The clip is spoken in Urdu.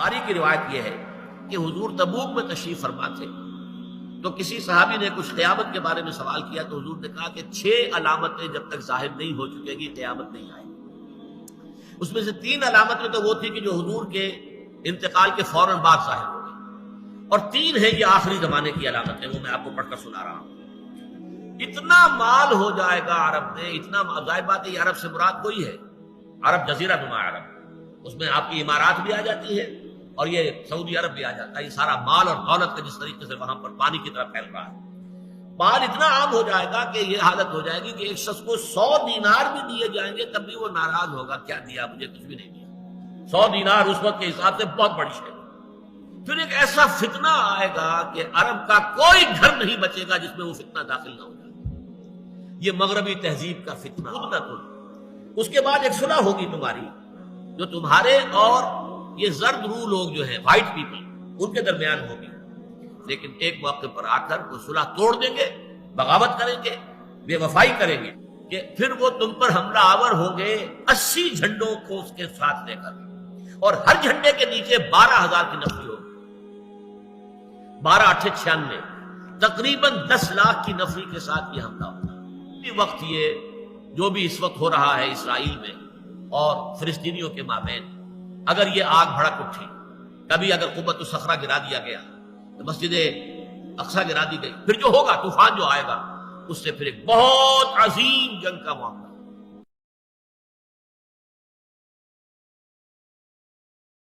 بخاری کی روایت یہ ہے کہ حضور تبوک میں تشریف فرما تھے تو کسی صحابی نے کچھ قیامت کے بارے میں سوال کیا تو حضور نے کہا کہ 6 علامتیں جب تک ظاہر نہیں ہو چکے گی قیامت نہیں آئے گی۔ اس میں سے 3 علامتیں تو وہ تھی کہ جو حضور کے انتقال کے فوراً بعد ظاہر ہو گئی، اور 3 ہے یہ آخری زمانے کی علامتیں، وہ میں آپ کو پڑھ کر سنا رہا ہوں۔ اتنا مال ہو جائے گا عرب میں، اتنا ظاہر بات ہے یہ عرب سے مراد کوئی ہے، عرب جزیرہ نما عرب، اس میں آپ کی امارات بھی آ جاتی ہے اور یہ سعودی عرب بھی آ جاتا ہے۔ یہ سارا مال اور دولت کا جس طریقے سے وہاں پر پانی کی طرح پھیل رہا ہے، مال اتنا عام ہو جائے گا کہ یہ حالت ہو جائے گی کہ ایک شخص کو 100 دینار بھی دیے جائیں گے تب بھی وہ ناراض ہوگا، کیا دیا مجھے، کچھ بھی نہیں دیا۔ 100 دینار اس وقت کے حساب سے بہت بڑی شے ہے۔ پھر ایک ایسا فتنہ آئے گا کہ عرب کا کوئی گھر نہیں بچے گا جس میں وہ فتنہ داخل نہ ہو جائے۔ یہ مغربی تہذیب کا فتنہ خود نہ خود۔ اس کے بعد ایک صلح ہوگی تمہاری، جو تمہارے اور یہ زرد روح لوگ جو ہیں، وائٹ پیپل، ان کے درمیان ہوگی، لیکن ایک موقع پر آ کر وہ صلح توڑ دیں گے، بغاوت کریں گے، بے وفائی کریں گے، کہ پھر وہ تم پر حملہ آور ہوں گے 80 جھنڈوں کو اس کے ساتھ لے کر، اور ہر جھنڈے کے نیچے 12,000 کی نفری ہوگی۔ 12 8 96، تقریباً 10 لاکھ کی نفری کے ساتھ یہ حملہ ہوگا۔ یہ وقت یہ جو بھی اس وقت ہو رہا ہے اسرائیل میں اور فلسطینیوں کے مابین، اگر یہ آگ بھڑک اٹھی، کبھی اگر قبۃ الصخرہ گرا دیا گیا، مسجد اقصی گرا دی گئی، پھر جو ہوگا طوفان جو آئے گا اس سے پھر ایک بہت عظیم جنگ کا معاملہ